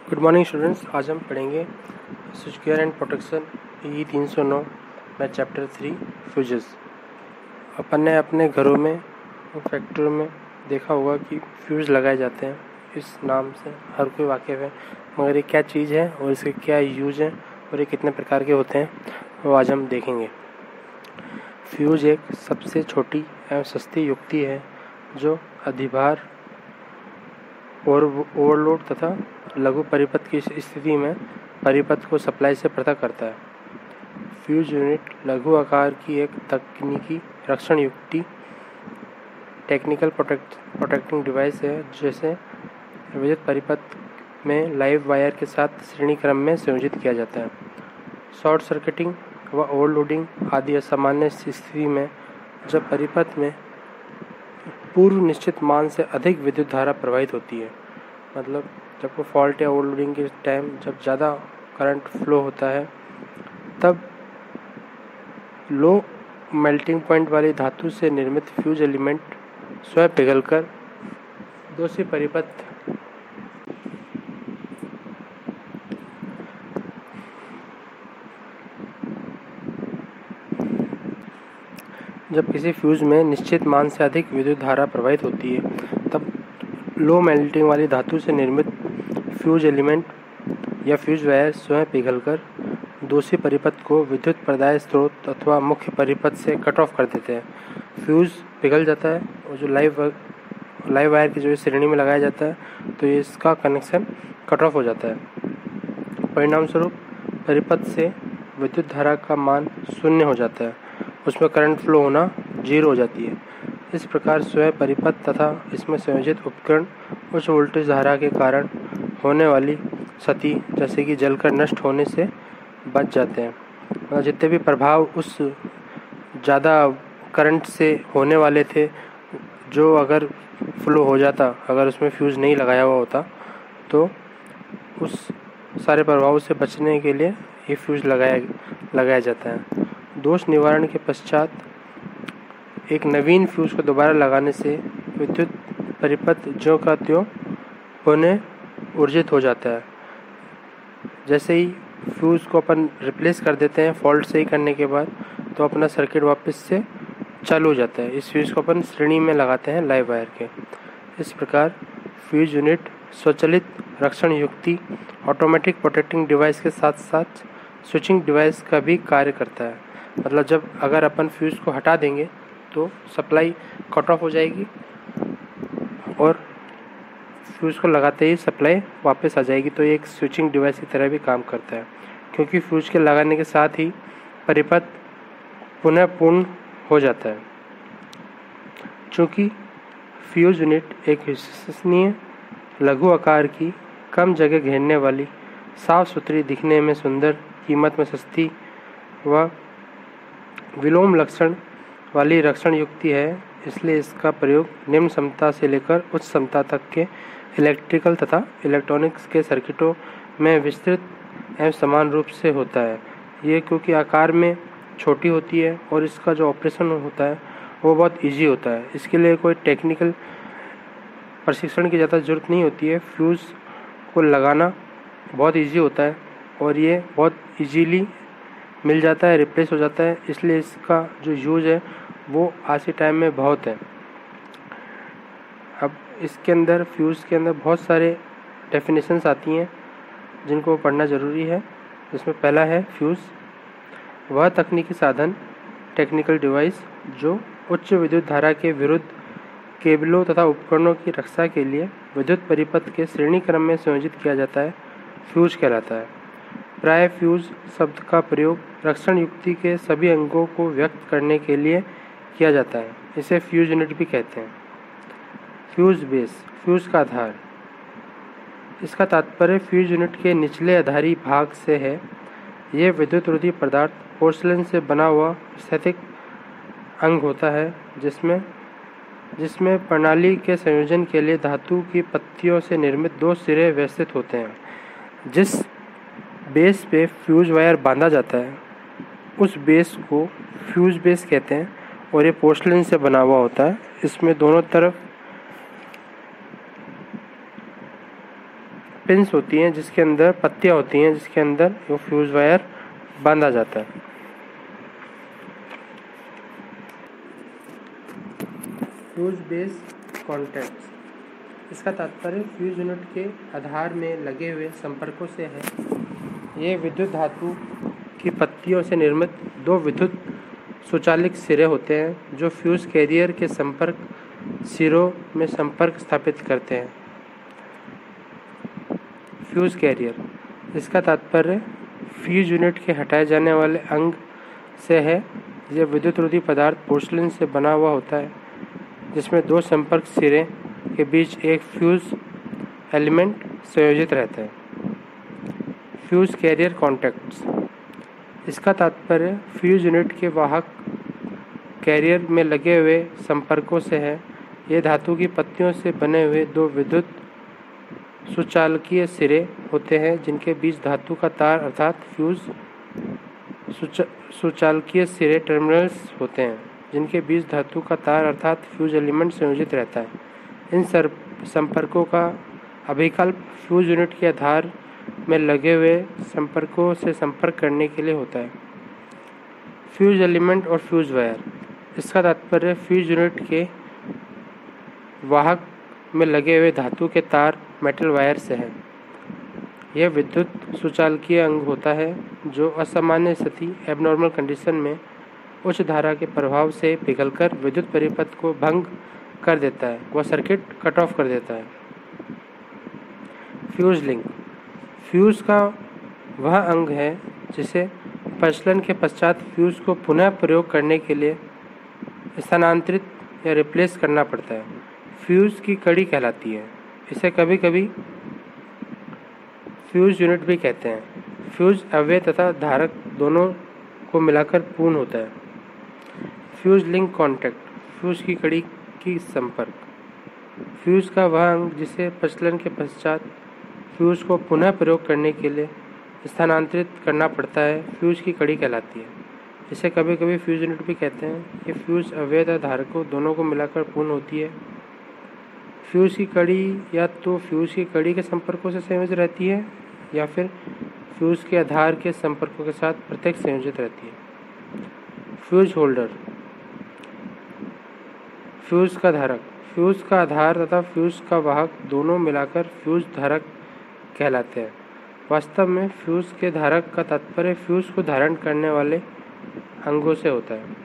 Good morning students. आज हम पढ़ेंगे स्विच गियर एंड प्रोटेक्शन ई 309 में चैप्टर 3 फ्यूजेस। अपन ने अपने घरों में और फैक्ट्रियों में देखा होगा कि फ्यूज़ लगाए जाते हैं। इस नाम से हर कोई वाकिफ़ है, मगर ये क्या चीज़ है और इसके क्या यूज हैं और ये कितने प्रकार के होते हैं वो आज हम देखेंगे। फ्यूज एक सबसे छोटी एवं सस्ती युक्ति है जो अधिभार और ओवरलोड तथा लघु परिपथ की स्थिति में परिपथ को सप्लाई से पृथक करता है। फ्यूज यूनिट लघु आकार की एक तकनीकी रक्षण युक्ति टेक्निकल प्रोटेक्टिंग डिवाइस है, जैसे विद्युत परिपथ में लाइव वायर के साथ श्रेणी क्रम में संयोजित किया जाता है। शॉर्ट सर्किटिंग व ओवरलोडिंग आदि असामान्य स्थिति में जब परिपथ में पूर्व निश्चित मान से अधिक विद्युत धारा प्रवाहित होती है, मतलब जब वो फॉल्ट या ओवरलोडिंग के टाइम जब ज़्यादा करंट फ्लो होता है, तब लो मेल्टिंग पॉइंट वाली धातु से निर्मित फ्यूज एलिमेंट स्वयं पिघलकर दूसरी परिपथ जब किसी फ्यूज़ में निश्चित मान से अधिक विद्युत धारा प्रवाहित होती है, तब लो मेल्टिंग वाली धातु से निर्मित फ्यूज एलिमेंट या फ्यूज वायर स्वयं पिघलकर दूसरी परिपथ को विद्युत प्रदाय स्रोत अथवा मुख्य परिपथ से कट ऑफ कर देते हैं। फ्यूज़ पिघल जाता है और जो लाइव वायर की जो श्रेणी में लगाया जाता है, तो इसका कनेक्शन कट ऑफ हो जाता है। परिणाम स्वरूप परिपथ से विद्युत धारा का मान शून्य हो जाता है, उसमें करंट फ्लो होना जीरो हो जाती है। इस प्रकार स्वयं परिपथ तथा इसमें संयोजित उपकरण उच्च वोल्टेज धारा के कारण होने वाली क्षति, जैसे कि जलकर नष्ट होने से बच जाते हैं। जितने भी प्रभाव उस ज़्यादा करंट से होने वाले थे, जो अगर फ्लो हो जाता, अगर उसमें फ्यूज़ नहीं लगाया हुआ होता, तो उस सारे प्रभावों से बचने के लिए ये फ्यूज़ लगाया जाता है। दोष निवारण के पश्चात एक नवीन फ्यूज़ को दोबारा लगाने से विद्युत परिपथ ज्यों का त्यों पुनः ऊर्जित हो जाता है। जैसे ही फ्यूज़ को अपन रिप्लेस कर देते हैं फॉल्ट सही करने के बाद, तो अपना सर्किट वापस से चालू हो जाता है। इस फ्यूज़ को अपन श्रेणी में लगाते हैं लाइव वायर के। इस प्रकार फ्यूज यूनिट स्वचालित रक्षण युक्ति ऑटोमेटिक प्रोटेक्टिंग डिवाइस के साथ साथ स्विचिंग डिवाइस का भी कार्य करता है। मतलब जब अगर अपन फ्यूज़ को हटा देंगे तो सप्लाई कट ऑफ हो जाएगी और फ्यूज़ को लगाते ही सप्लाई वापस आ जाएगी। तो ये एक स्विचिंग डिवाइस की तरह भी काम करता है, क्योंकि फ्यूज़ के लगाने के साथ ही परिपथ पुनः पूर्ण हो जाता है। चूँकि फ्यूज़ यूनिट एक विश्वसनीय लघु आकार की कम जगह घेरने वाली साफ सुथरी, दिखने में सुंदर, कीमत में सस्ती व विलोम लक्षण वाली रक्षण युक्ति है, इसलिए इसका प्रयोग निम्न क्षमता से लेकर उच्च क्षमता तक के इलेक्ट्रिकल तथा इलेक्ट्रॉनिक्स के सर्किटों में विस्तृत एवं समान रूप से होता है। ये क्योंकि आकार में छोटी होती है और इसका जो ऑपरेशन होता है वो बहुत इजी होता है। इसके लिए कोई टेक्निकल प्रशिक्षण की ज़्यादा ज़रूरत नहीं होती है। फ्यूज़ को लगाना बहुत इजी होता है और ये बहुत इजीली मिल जाता है, रिप्लेस हो जाता है। इसलिए इसका जो यूज़ है वो आज के टाइम में बहुत है। अब इसके अंदर फ्यूज़ के अंदर बहुत सारे डेफिनेशंस आती हैं जिनको पढ़ना ज़रूरी है। जिसमें पहला है फ्यूज़ वह तकनीकी साधन टेक्निकल डिवाइस जो उच्च विद्युत धारा के विरुद्ध केबलों तथा उपकरणों की रक्षा के लिए विद्युत परिपथ के श्रेणी क्रम में संयोजित किया जाता है, फ्यूज कहलाता है। प्राय फ्यूज शब्द का प्रयोग रक्षण युक्ति के सभी अंगों को व्यक्त करने के लिए किया जाता है। इसे फ्यूज यूनिट भी कहते हैं। फ्यूज बेस, फ्यूज का आधार, इसका तात्पर्य फ्यूज यूनिट के निचले आधारी भाग से है। यह विद्युत रोधी पदार्थ पोर्सलेन से बना हुआ स्थैतिक अंग होता है, जिसमें प्रणाली के संयोजन के लिए धातु की पत्तियों से निर्मित दो सिरे व्यवस्थित होते हैं। जिस बेस पे फ्यूज वायर बांधा जाता है उस बेस को फ्यूज बेस कहते हैं और ये पोर्सलेन से बना हुआ होता है। इसमें दोनों तरफ पिंस होती हैं जिसके अंदर पत्तियाँ होती हैं जिसके अंदर वो फ्यूज़ वायर बांधा जाता है। फ्यूज बेस कॉन्टैक्ट्स, इसका तात्पर्य फ्यूज यूनिट के आधार में लगे हुए संपर्कों से है। ये विद्युत धातु की पत्तियों से निर्मित दो विद्युत स्वचालित सिरे होते हैं जो फ्यूज कैरियर के संपर्क सिरों में संपर्क स्थापित करते हैं। फ्यूज कैरियर, इसका तात्पर्य फ्यूज यूनिट के हटाए जाने वाले अंग से है। यह विद्युत रोधी पदार्थ पोर्सलिन से बना हुआ होता है जिसमें दो संपर्क सिरे के बीच एक फ्यूज एलिमेंट संयोजित रहता है। फ्यूज कैरियर कॉन्टैक्ट्स, इसका तात्पर्य फ्यूज यूनिट के वाहक कैरियर में लगे हुए संपर्कों से है। ये धातु की पत्तियों से बने हुए दो विद्युत सुचालकीय सिरे होते हैं जिनके बीच धातु का तार अर्थात फ्यूज सुचालकीय सिरे टर्मिनल्स होते हैं जिनके बीच धातु का तार अर्थात फ्यूज एलिमेंट संयोजित रहता है। इन संपर्कों का अभिकल्प फ्यूज यूनिट के आधार में लगे हुए संपर्कों से संपर्क करने के लिए होता है। फ्यूज एलिमेंट और फ्यूज वायर, इसका तात्पर्य फ्यूज यूनिट के वाहक में लगे हुए धातु के तार मेटल वायर से है। यह विद्युत सुचालकीय अंग होता है जो असामान्य स्थिति एबनॉर्मल कंडीशन में उच्च धारा के प्रभाव से पिघलकर विद्युत परिपथ को भंग कर देता है, वह सर्किट कट ऑफ कर देता है। फ्यूज लिंक, फ्यूज का वह अंग है जिसे प्रचलन के पश्चात फ्यूज को पुनः प्रयोग करने के लिए स्थानांतरित या रिप्लेस करना पड़ता है। फ्यूज की कड़ी कहलाती है। इसे कभी कभी फ्यूज यूनिट भी कहते हैं। फ्यूज अवयव तथा धारक दोनों को मिलाकर पूर्ण होता है। फ्यूज लिंक कॉन्टैक्ट, फ्यूज की कड़ी की संपर्क, फ्यूज का वह अंग जिसे प्रचलन के पश्चात फ्यूज को पुनः प्रयोग करने के लिए स्थानांतरित करना पड़ता है फ्यूज की कड़ी कहलाती है। इसे कभी कभी फ्यूज यूनिट भी कहते हैं। ये फ्यूज अवयव तथा धारकों दोनों को मिलाकर पूर्ण होती है। फ्यूज की कड़ी या तो फ्यूज की कड़ी के संपर्कों से संयोजित रहती है या फिर फ्यूज के आधार के संपर्कों के साथ प्रत्येक संयोजित रहती है। फ्यूज होल्डर, फ्यूज का धारक, फ्यूज का आधार तथा फ्यूज का वाहक दोनों मिलाकर फ्यूज धारक कहलाते हैं। वास्तव में फ्यूज के धारक का तात्पर्य फ्यूज को धारण करने वाले अंगों से होता है।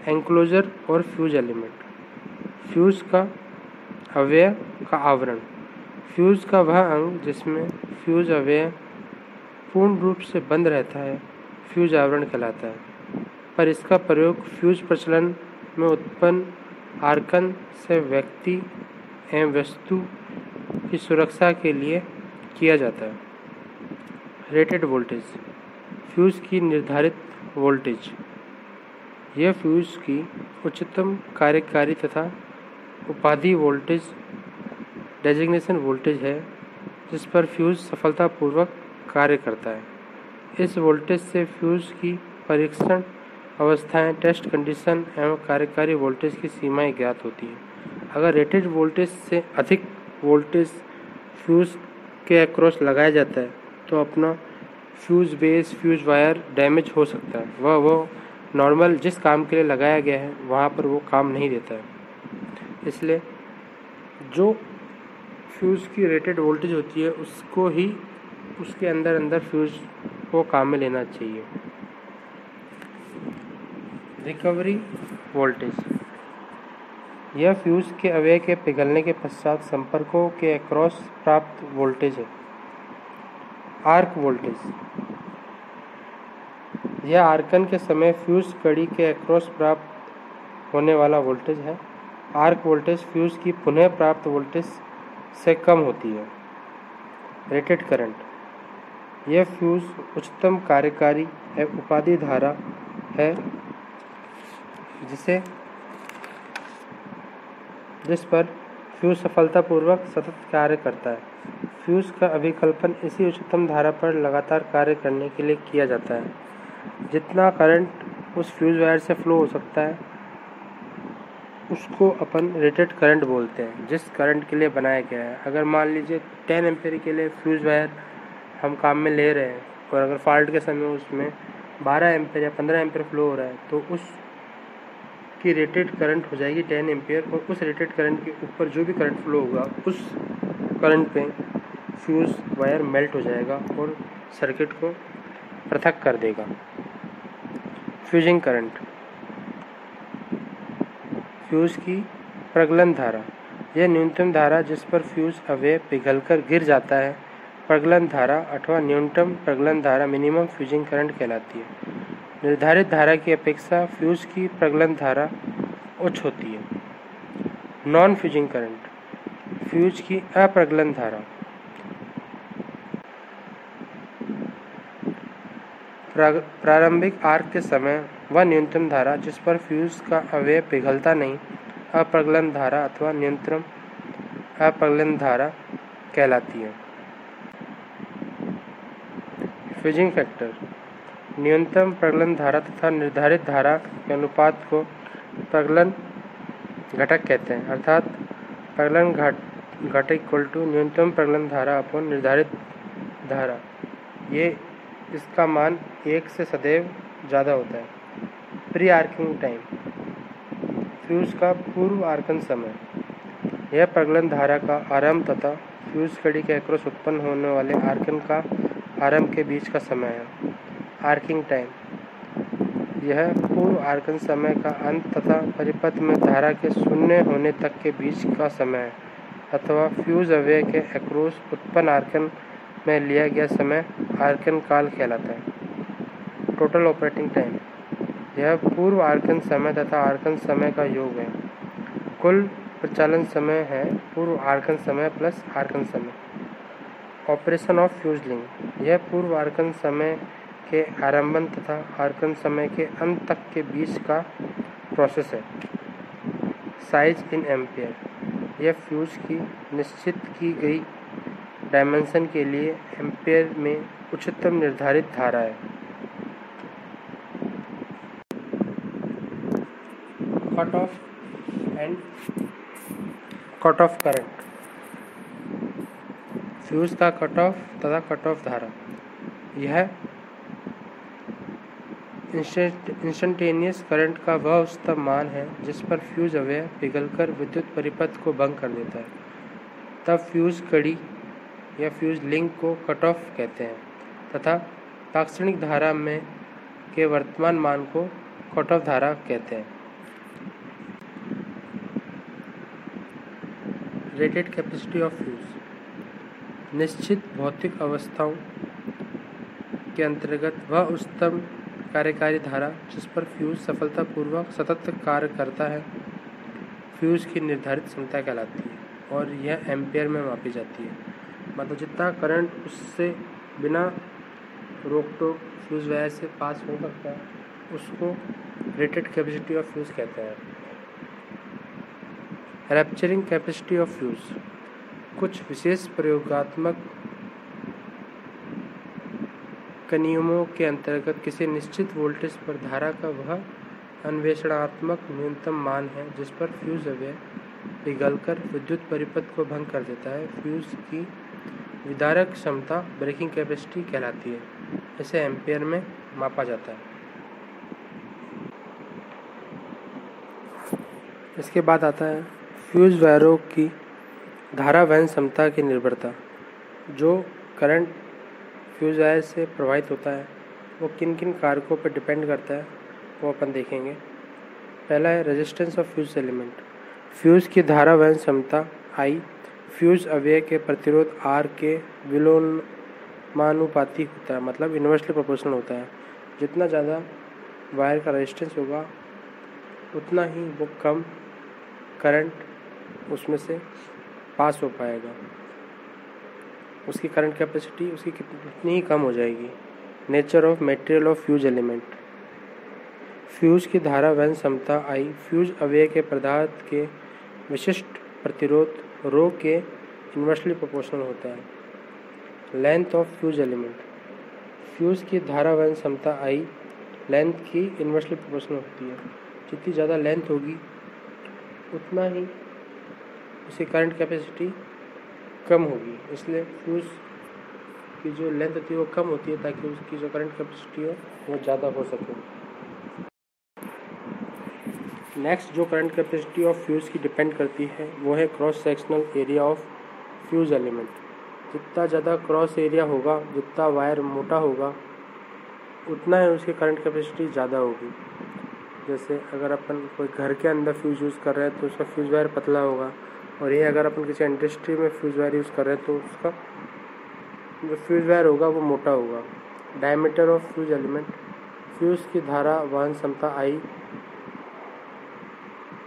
एंक्लोजर और फ्यूज एलिमेंट, फ्यूज का अवयव का आवरण, फ्यूज का वह अंग जिसमें फ्यूज अवयव पूर्ण रूप से बंद रहता है फ्यूज आवरण कहलाता है, पर इसका प्रयोग फ्यूज प्रचलन में उत्पन्न आर्कन से व्यक्ति एवं वस्तु की सुरक्षा के लिए किया जाता है। रेटेड वोल्टेज, फ्यूज की निर्धारित वोल्टेज, यह फ्यूज की उच्चतम कार्यकारी तथा उपाधि वोल्टेज डेजिग्नेशन वोल्टेज है जिस पर फ्यूज सफलतापूर्वक कार्य करता है। इस वोल्टेज से फ्यूज की परीक्षण अवस्थाएं, टेस्ट कंडीशन एवं कार्यकारी वोल्टेज की सीमाएं ज्ञात होती हैं। अगर रेटेड वोल्टेज से अधिक वोल्टेज फ्यूज के अक्रॉस लगाया जाता है तो अपना fuse base fuse wire damage हो सकता है। वह नॉर्मल जिस काम के लिए लगाया गया है वहाँ पर वो काम नहीं देता है। इसलिए जो फ्यूज की रेटेड वोल्टेज होती है उसको ही उसके अंदर फ्यूज को काम में लेना चाहिए। रिकवरी वोल्टेज, यह फ्यूज के अवयव के पिघलने के पश्चात संपर्कों के अक्रॉस प्राप्त वोल्टेज है। आर्क वोल्टेज, यह आर्कन के समय फ्यूज कड़ी के अक्रॉस प्राप्त होने वाला वोल्टेज है। आर्क वोल्टेज फ्यूज की पुनः प्राप्त वोल्टेज से कम होती है। रेटेड करंट, यह फ्यूज उच्चतम कार्यकारी एवं उपाधि धारा है जिस पर फ्यूज सफलतापूर्वक सतत कार्य करता है। फ्यूज का अभिकल्पन इसी उच्चतम धारा पर लगातार कार्य करने के लिए किया जाता है। जितना करंट उस फ्यूज वायर से फ्लो हो सकता है उसको अपन रेटेड करंट बोलते हैं, जिस करंट के लिए बनाया गया है। अगर मान लीजिए 10 एम्पीयर के लिए फ्यूज़ वायर हम काम में ले रहे हैं और अगर फॉल्ट के समय उसमें 12 एम्पीयर या 15 एम्पीयर फ्लो हो रहा है तो उसकी रेटेड करंट हो जाएगी 10 एम्पीयर, और उस रेटेड करंट के ऊपर जो भी करंट फ्लो होगा उस करंट पे फ्यूज़ वायर मेल्ट हो जाएगा और सर्किट को पृथक कर देगा। फ्यूजिंग करंट, फ्यूज़ की प्रगलन धारा, यह न्यूनतम धारा जिस पर फ्यूज़ अवयव पिघलकर गिर जाता है प्रगलन धारा अथवा न्यूनतम प्रगलन धारा मिनिमम फ्यूजिंग करंट कहलाती है। निर्धारित धारा की अपेक्षा फ्यूज़ की प्रगलन धारा उच्च होती है। नॉन फ्यूजिंग करंट, फ्यूज की अप्रगलन धारा, प्रारंभिक आर्क के समय वह न्यूनतम धारा जिस पर फ्यूज का अवयव पिघलता नहीं अप्रगलन धारा अथवा न्यूनतम अप्रगलन धारा कहलाती है। फ्यूजिंग फैक्टर, न्यूनतम प्रगलन धारा तथा निर्धारित धारा के अनुपात को प्रगलन घटक कहते हैं, अर्थात प्रगलन घटक इक्वल टू न्यूनतम प्रगलन धारा अपॉन निर्धारित धारा। ये इसका मान 1 से सदैव ज़्यादा होता है। प्री आर्किंग टाइम, फ्यूज़ का पूर्व आर्कन समय, यह प्रगलन धारा का आरंभ तथा फ्यूज़ कड़ी के अक्रॉस उत्पन्न होने वाले आर्कन का आरंभ के बीच का समय है। आर्किंग टाइम, यह पूर्व आर्कन समय का अंत तथा परिपथ में धारा के शून्य होने तक के बीच का समय है, अथवा फ्यूज़ अवयव के अक्रॉस उत्पन्न आर्कन में लिया गया समय आर्कन काल कहलाता है। टोटल ऑपरेटिंग टाइम, यह पूर्व आर्कन समय तथा आर्कन समय का योग है। कुल प्रचालन समय है पूर्व आर्कन समय प्लस आर्कन समय। ऑपरेशन ऑफ फ्यूज लिंक, यह पूर्व आर्कन समय के आरंभन तथा आर्कन समय के अंत तक के बीच का प्रोसेस है। साइज इन एम्पियर, यह फ्यूज की निश्चित की गई डायमेंशन के लिए एम्पियर में उच्चतम निर्धारित धारा है। Cut off and cut off current, fuse का कट ऑफ तथा कट ऑफ धारा, यह इंस्टेंटेनियस करंट का वह उच्चतम मान है जिस पर फ्यूज अवयव पिघलकर विद्युत परिपथ को भंग कर देता है। तब फ्यूज कड़ी या फ्यूज लिंक को कट ऑफ कहते हैं तथा तात्क्षणिक धारा में के वर्तमान मान को कट ऑफ धारा कहते हैं। रेटेड कैपेसिटी ऑफ फ्यूज, निश्चित भौतिक अवस्थाओं के अंतर्गत वह उच्चतम कार्यकारी धारा जिस पर फ्यूज सफलतापूर्वक सतत कार्य करता है फ्यूज की निर्धारित क्षमता कहलाती है और यह एम्पियर में मापी जाती है। मतलब जितना करंट उससे बिना रोक टोक फ्यूज वायर से पास हो सकता है उसको रेटेड कैपेसिटी ऑफ फ्यूज कहते हैं। रैप्चरिंग कैपेसिटी ऑफ फ्यूज, कुछ विशेष प्रयोगात्मक नियमों के अंतर्गत किसी निश्चित वोल्टेज पर धारा का वह अन्वेषणात्मक न्यूनतम मान है जिस पर फ्यूज अवयव पिघलकर विद्युत परिपथ को भंग कर देता है। फ्यूज की विदारक क्षमता ब्रेकिंग कैपेसिटी कहलाती है। इसे एम्पियर में मापा जाता है। इसके बाद आता है फ्यूज वायरों की धारा वहन क्षमता की निर्भरता। जो करंट फ्यूज वायर से प्रवाहित होता है वो किन किन कारकों पर डिपेंड करता है वो अपन देखेंगे। पहला है resistance of fuse element. Fuse की धारा वहन क्षमता आई फ्यूज अवयव के प्रतिरोध आर के विलोमानुपाती होता है, मतलब इन्वर्सली प्रोपोर्शनल होता है। जितना ज़्यादा वायर का रेजिस्टेंस होगा उतना ही वो कम करंट उसमें से पास हो पाएगा, उसकी करंट कैपेसिटी उसकी कितनी ही कम हो जाएगी। Nature of material of fuse element. Fuse की धारा वहन क्षमता आई फ्यूज अवयव के पदार्थ के विशिष्ट प्रतिरोध रो के इन्वर्सली प्रोपोर्शनल होता है। Length of fuse element. Fuse की धारा वहन क्षमता आई लेंथ की इन्वर्सली प्रोपोर्शनल होती है। जितनी ज़्यादा लेंथ होगी उतना ही उसकी करंट कैपेसिटी कम होगी। इसलिए फ्यूज़ की जो लेंथ होती है वो कम होती है ताकि उसकी जो करंट कैपेसिटी हो वो ज़्यादा हो सके। नेक्स्ट जो करंट कैपेसिटी ऑफ फ्यूज़ की डिपेंड करती है वो है cross sectional area of fuse element. जितना ज़्यादा क्रॉस एरिया होगा, जितना वायर मोटा होगा, उतना ही उसकी करंट कैपेसिटी ज़्यादा होगी। जैसे अगर अपन कोई घर के अंदर फ्यूज़ यूज़ कर रहे हैं तो उसका फ्यूज़ वायर पतला होगा, और ये अगर अपन किसी इंडस्ट्री में फ्यूज़ वायर यूज़ कर रहे हैं तो उसका जो फ्यूज़ वायर होगा वो मोटा होगा। Diameter of fuse element, fuse की धारा वहन क्षमता I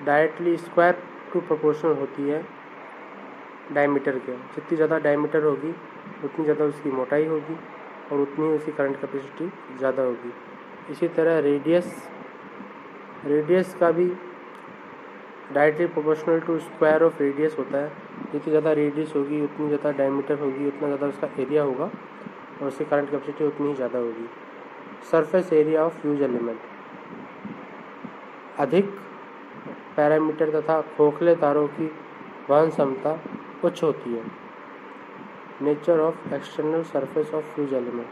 directly square to proportional होती है डायमीटर के। जितनी ज़्यादा डायमीटर होगी उतनी ज़्यादा उसकी मोटाई होगी और उतनी ही उसकी करंट कैपेसिटी ज़्यादा होगी। इसी तरह रेडियस का भी directly proportional to square of radius होता है। जितनी ज़्यादा रेडियस होगी उतनी ज़्यादा डायमीटर होगी, उतना ज़्यादा उसका एरिया होगा और उसकी करंट कैपेसिटी उतनी ही ज़्यादा होगी। Surface area of fuse element, अधिक पैरामीटर तथा खोखले तारों की वहन क्षमता उच्च होती है। Nature of external surface of fuse element,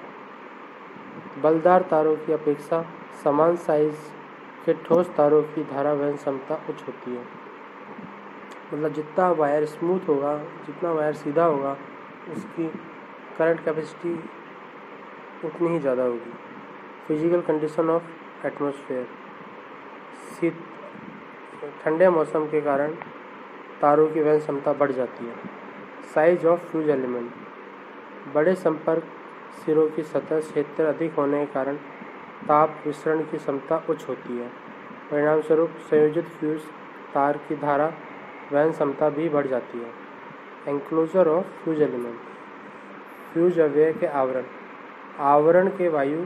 बलदार तारों की अपेक्षा समान साइज के ठोस तारों की धारा वहन क्षमता उच्च होती है। मतलब जितना वायर स्मूथ होगा, जितना वायर सीधा होगा, उसकी करंट कैपेसिटी उतनी ही ज़्यादा होगी। फिजिकल कंडीशन ऑफ एटमॉस्फेयर, ठंडे मौसम के कारण तारों की वहन क्षमता बढ़ जाती है। साइज ऑफ फ्यूज एलिमेंट, बड़े संपर्क सिरों की सतह क्षेत्र अधिक होने के कारण ताप विसरण की क्षमता उच्च होती है। परिणामस्वरूप संयोजित फ्यूज तार की धारा वहन क्षमता भी बढ़ जाती है। Enclosure of fuse element, fuse अवयव के आवरण के वायु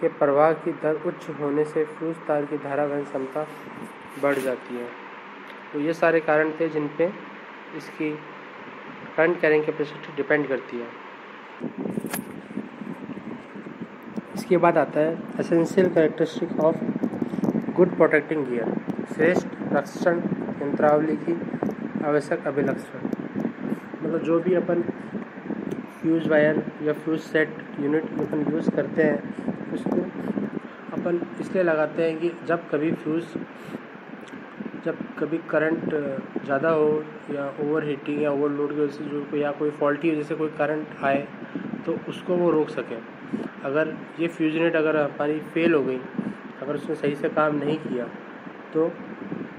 के प्रवाह की दर उच्च होने से फ्यूज तार की धारा वहन क्षमता बढ़ जाती है। तो ये सारे कारण थे जिन पे इसकी करंट कैरिंग कैपेसिटी डिपेंड करती है। इसके बाद आता है essential characteristic of good protecting gear, श्रेष्ठ रक्षण यंत्रावली की आवश्यक अभिलक्षण। मतलब जो भी अपन फ्यूज वायर या फ्यूज सेट यूनिट अपन यूज़ करते हैं उसको अपन इसलिए लगाते हैं कि जब कभी करंट ज़्यादा हो या ओवर हीटिंग या ओवरलोड की वजह से जो या कोई फॉल्टी वजह से कोई करंट आए तो उसको वो रोक सके। अगर ये फ्यूज यूनिट अगर हमारी फेल हो गई, अगर उसने सही से काम नहीं किया तो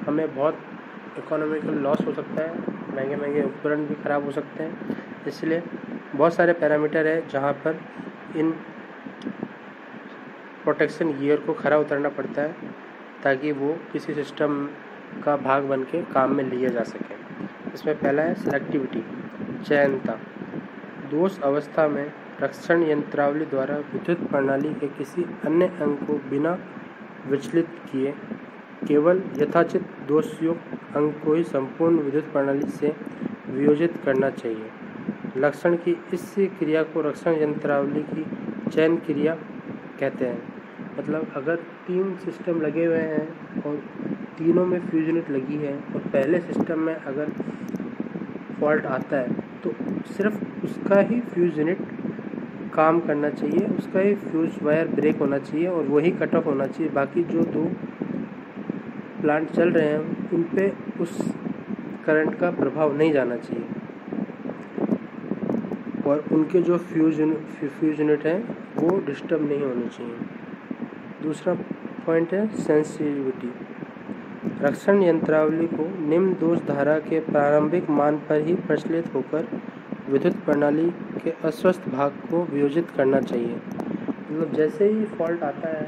हमें बहुत इकोनॉमिकल लॉस हो सकता है, महंगे महंगे उपकरण भी ख़राब हो सकते हैं। इसलिए बहुत सारे पैरामीटर है जहाँ पर इन प्रोटेक्शन गियर को खरा उतरना पड़ता है ताकि वो किसी सिस्टम का भाग बन के काम में लिया जा सके। इसमें पहला है सिलेक्टिविटी, चयनता। दोष अवस्था में रक्षण यंत्रावली द्वारा विद्युत प्रणाली के किसी अन्य अंग को बिना विचलित किए केवल यथाचित दोषयुक्त अंग को ही संपूर्ण विद्युत प्रणाली से वियोजित करना चाहिए। लक्षण की इस क्रिया को रक्षण यंत्रावली की चयन क्रिया कहते हैं। मतलब अगर 3 सिस्टम लगे हुए हैं और तीनों में फ्यूज यूनिट लगी है और पहले सिस्टम में अगर फॉल्ट आता है तो सिर्फ उसका ही फ्यूज यूनिट काम करना चाहिए, उसका ही फ्यूज वायर ब्रेक होना चाहिए और वही कट ऑफ होना चाहिए। बाकी जो 2 प्लांट चल रहे हैं उन पे उस करंट का प्रभाव नहीं जाना चाहिए और उनके जो फ्यूज यूनिट हैं वो डिस्टर्ब नहीं होने चाहिए। दूसरा पॉइंट है सेंसिटिविटी। रक्षण यंत्रावली को निम्न दोष धारा के प्रारंभिक मान पर ही प्रचलित होकर विद्युत प्रणाली के अस्वस्थ भाग को वियोजित करना चाहिए। मतलब जैसे ही फॉल्ट आता है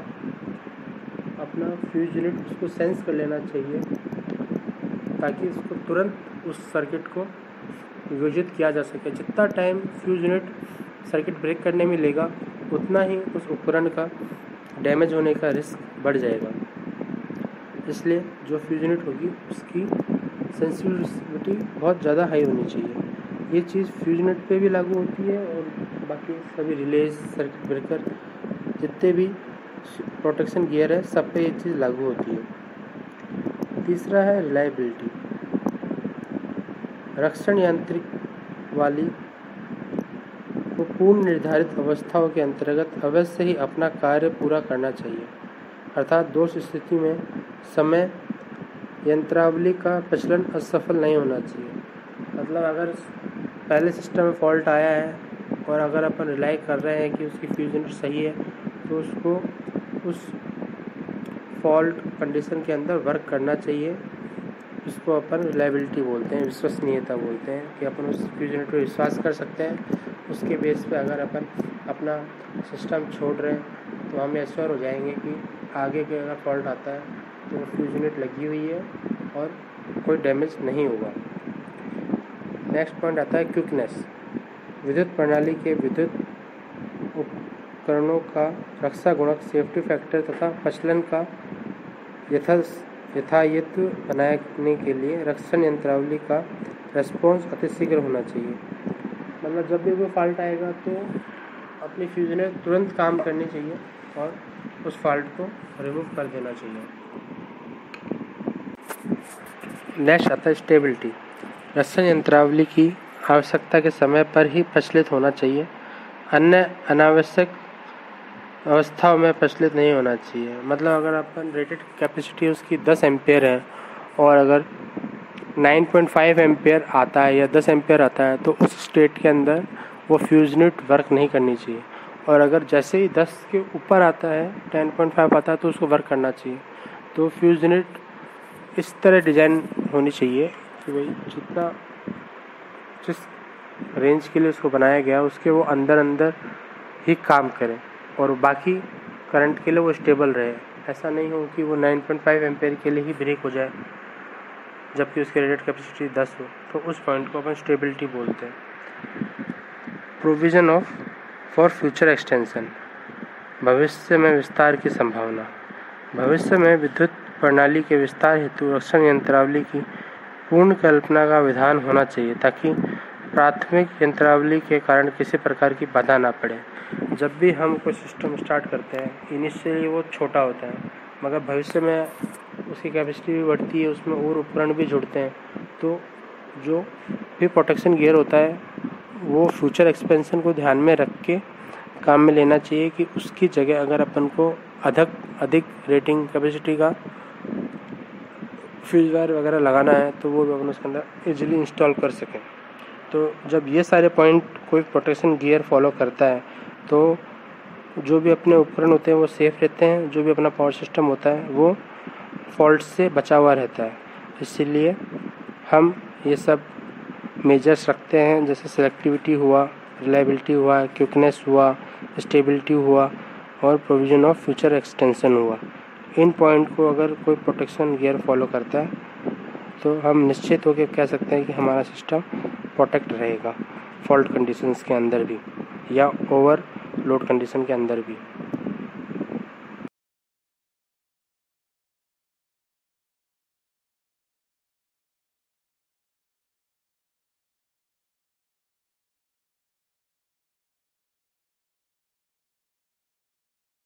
अपना फ्यूज यूनिट उसको सेंस कर लेना चाहिए ताकि उसको तुरंत उस सर्किट को वियोजित किया जा सके। जितना time fuse unit circuit break करने में लेगा उतना ही उस उपकरण का डैमेज होने का रिस्क बढ़ जाएगा। इसलिए जो फ्यूज यूनिट होगी उसकी सेंसिटिविटी बहुत ज़्यादा हाई होनी चाहिए। ये चीज़ फ्यूज यूनिट पे भी लागू होती है और बाकी सभी रिलेज, सर्किट ब्रेकर, जितने भी प्रोटेक्शन गियर है सब पे ये चीज़ लागू होती है। तीसरा है रिलायबिलिटी। रक्षण यांत्रिक वाली को पूर्व निर्धारित अवस्थाओं के अंतर्गत अवश्य ही अपना कार्य पूरा करना चाहिए, अर्थात दोष स्थिति में समय यंत्रावली का प्रचलन असफल नहीं होना चाहिए। मतलब अगर पहले सिस्टम में फॉल्ट आया है और अगर अपन रिलाई कर रहे हैं कि उसकी फ्यूज यूनिट सही है, तो उसको उस फॉल्ट कंडीशन के अंदर वर्क करना चाहिए। इसको अपन रिलायबिलिटी बोलते हैं, विश्वसनीयता बोलते हैं कि अपन उस फ्यूज यूनिट पर विश्वास कर सकते हैं। उसके बेस पे अगर अपन अपना सिस्टम छोड़ रहे हैं तो हम एश्योर हो जाएंगे कि आगे के अगर फॉल्ट आता है तो वो फ्यूज यूनिट लगी हुई है और कोई डैमेज नहीं होगा। नेक्स्ट पॉइंट आता है क्विकनेस। विद्युत प्रणाली के विद्युत उपकरणों का रक्षा गुणक, सेफ्टी फैक्टर तथा प्रचलन का यथायथ बनाने के लिए रक्षण यंत्रावली का रेस्पॉन्स अतिशीघ्र होना चाहिए। मतलब जब भी वो फॉल्ट आएगा तो अपनी फ्यूज यूनिट तुरंत काम करनी चाहिए और उस फॉल्ट को रिमूव कर देना चाहिए। नेक्स्ट आता है स्टेबिलिटी। रक्षण यंत्रावली की आवश्यकता के समय पर ही प्रचलित होना चाहिए, अन्य अनावश्यक अवस्थाओं में प्रचलित नहीं होना चाहिए। मतलब अगर अपन रेटेड कैपेसिटी उसकी 10 एम्पेयर है और अगर 9.5 एम्पेयर आता है या 10 एम्पेयर आता है तो उस स्टेट के अंदर वो फ्यूज यूनिट वर्क नहीं करनी चाहिए। और अगर जैसे ही 10 के ऊपर आता है, 10.5 आता है, तो उसको वर्क करना चाहिए। तो फ्यूज यूनिट इस तरह डिज़ाइन होनी चाहिए कि भाई जिस रेंज के लिए उसको बनाया गया उसके वो अंदर ही काम करे और बाकी करंट के लिए वो स्टेबल रहे। ऐसा नहीं हो कि वो 9.5 एम्पेयर के लिए ही ब्रेक हो जाए जबकि उसकी रेटेड कैपेसिटी 10 हो, तो उस पॉइंट को अपन स्टेबिलिटी बोलते हैं। Provision of for future extension. भविष्य में विस्तार की संभावना। भविष्य में विद्युत प्रणाली के विस्तार हेतु रक्षण यंत्रावली की पूर्ण कल्पना का विधान होना चाहिए ताकि प्राथमिक यंत्रावली के कारण किसी प्रकार की बाधा ना पड़े। जब भी हम कोई सिस्टम स्टार्ट करते हैं, इनिशियली वो छोटा होता है, मगर भविष्य में उसकी कैपेसिटी भी बढ़ती है, उसमें और उपकरण भी जुड़ते हैं, तो जो भी प्रोटेक्शन गियर होता है वो फ्यूचर एक्सपेंशन को ध्यान में रख के काम में लेना चाहिए कि उसकी जगह अगर अपन को अधिक रेटिंग कैपेसिटी का फ्यूज वायर वगैरह लगाना है तो वो भी अपन उसके अंदर इजीली इंस्टॉल कर सकें। तो जब ये सारे पॉइंट कोई प्रोटेक्शन गियर फॉलो करता है तो जो भी अपने उपकरण होते हैं वो सेफ़ रहते हैं, जो भी अपना पावर सिस्टम होता है वो फॉल्ट से बचा हुआ रहता है। इसीलिए हम ये सब मेजर्स रखते हैं, जैसे सेलेक्टिविटी हुआ, रिलायबिलिटी हुआ, क्विकनेस हुआ, स्टेबिलिटी हुआ और प्रोविज़न ऑफ फ्यूचर एक्सटेंशन हुआ। इन पॉइंट को अगर कोई प्रोटेक्शन गियर फॉलो करता है तो हम निश्चित होकर कह सकते हैं कि हमारा सिस्टम प्रोटेक्ट रहेगा फॉल्ट कंडीशंस के अंदर भी या ओवरलोड कंडीशन के अंदर भी।